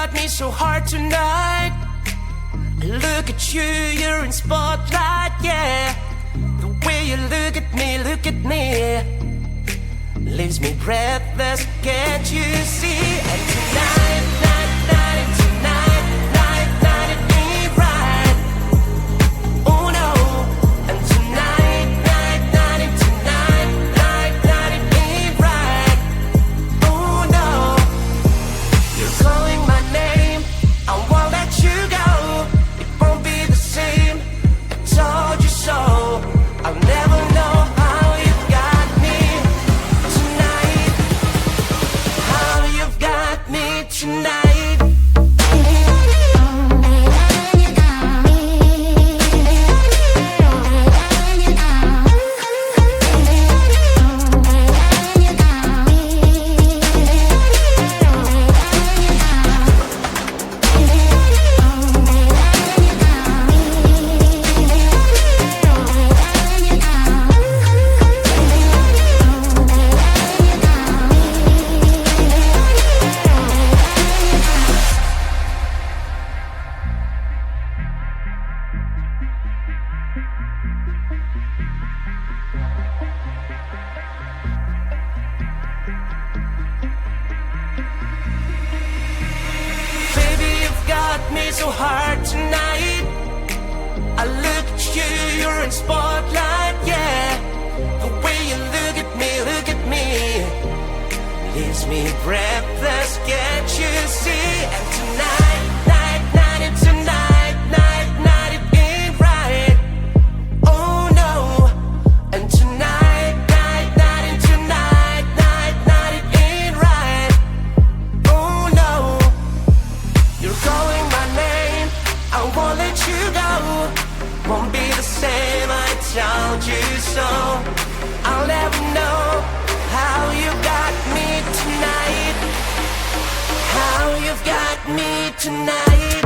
got me so hard tonight. Look at you, you're in spotlight, yeah. The way you look at me, leaves me breathless, can't you see? And tonight, it ain't right. Oh no. And tonight, it ain't right. Oh no. You're calling my name, I won't let you go. It won't be the same, I told you so. I'll never know how you've got me tonight. How you've got me tonight. Me so hard tonight. I look at you, you're in spotlight, yeah. The way you look at me, leaves me breathless, can't you see? And tonight, it ain't right. Oh no. And tonight, it ain't right. Oh no. You're calling my name, I won't let you go. Won't be the same, I told you so. I'll never know how you got me tonight. How you've got me tonight.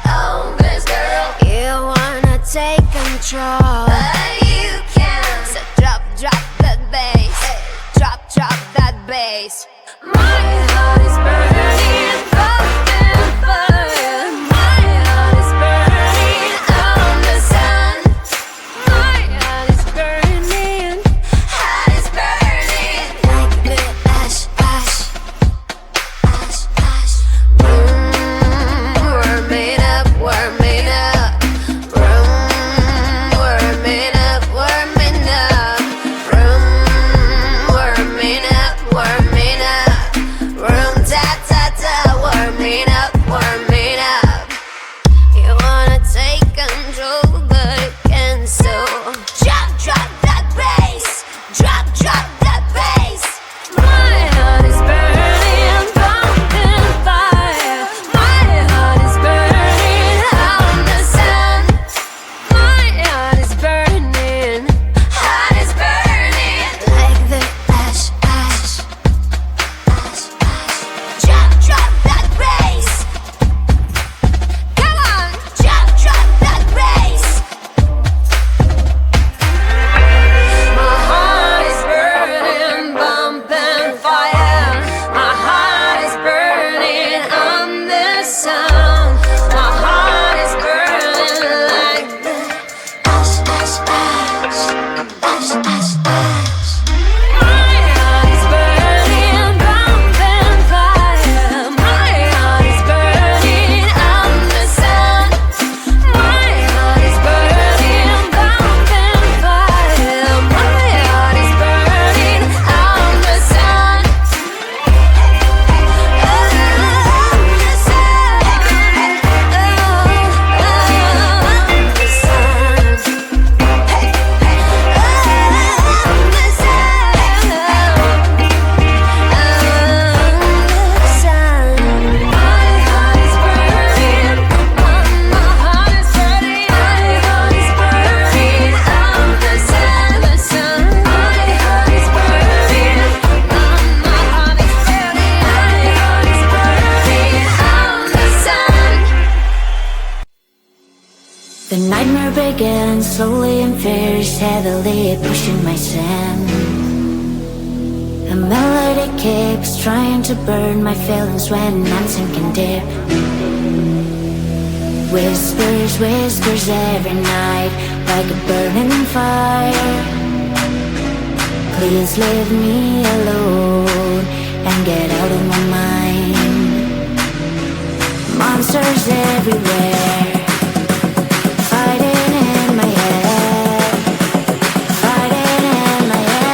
Oh, this girl, you wanna take control, but you can't. So drop that bass, hey. Drop that bass. My heart is burning up in fire. My heart is burning on the sun. My heart is burning, heart is burning like the ash. We're made up. We're slowly and fierce, heavily pushing my sand. A melody kicks, trying to burn my feelings when I'm sinking deep. Whispers, whispers every night, like a burning fire. Please leave me alone and get out of my mind. Monsters everywhere, fighting in my head, fighting in my head.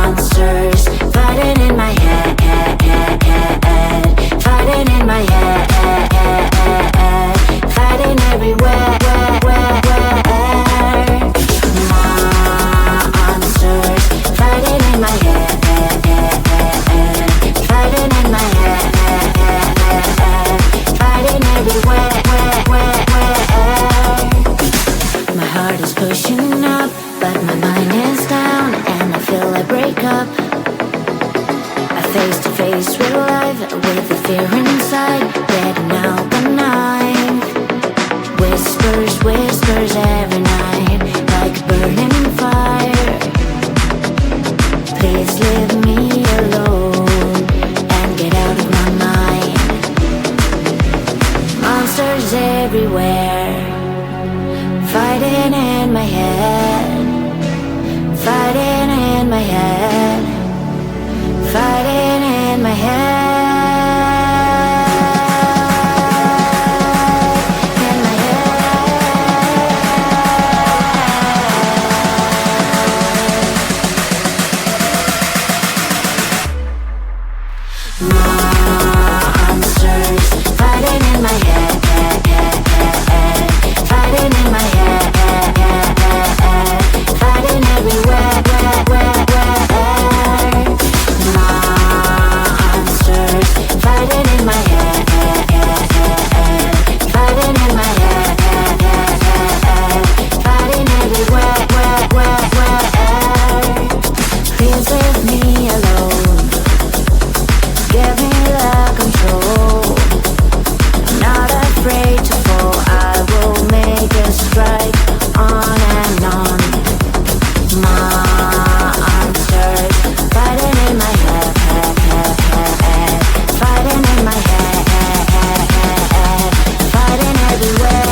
Monsters fighting in my head, fighting in my head, fighting everywhere. Monsters fighting in my head, fighting in my head, fighting everywhere. My heart is pushing up, but my mind is down, and I feel I break up. I face to face with life, with the fear inside, getting out the night. Whispers, whispers every night, like a burning fire. Please leave me alone and get out of my mind. Monsters everywhere, fighting in my head, fighting in my head, fighting in my head. Monsters fighting in my head, fighting in my head, fighting everywhere. Monsters fighting in my head, fighting in my head, fighting everywhere. Please leave me alone, give me the control. I'm not afraid to fall, I will make a strike on and on. Monsters fighting in my head, fighting in my head, fighting everywhere.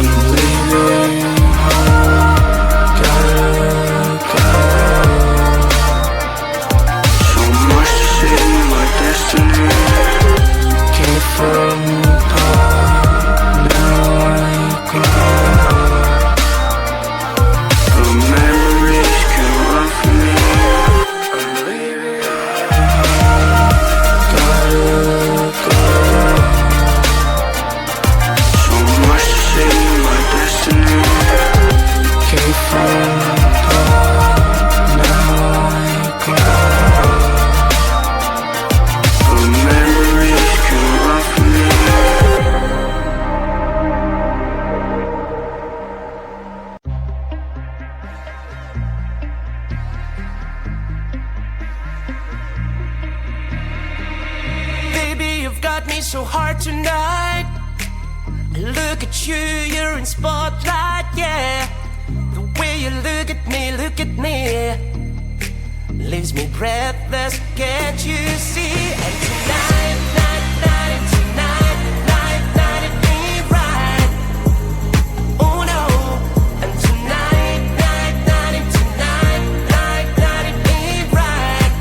I'm leaving got me so hard tonight. Look at you, you're in spotlight, yeah. The way you look at me, leaves me breathless, can't you see? And tonight, it ain't right. Oh no. And tonight, it ain't right.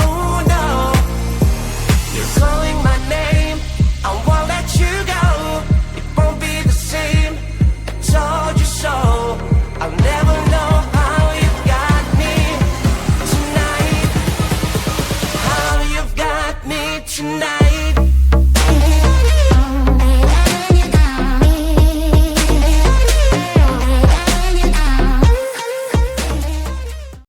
Oh no. You're calling my name, I won't let you go. It won't be the same, I told you so. I'll never know how you've got me tonight. How you've got me tonight.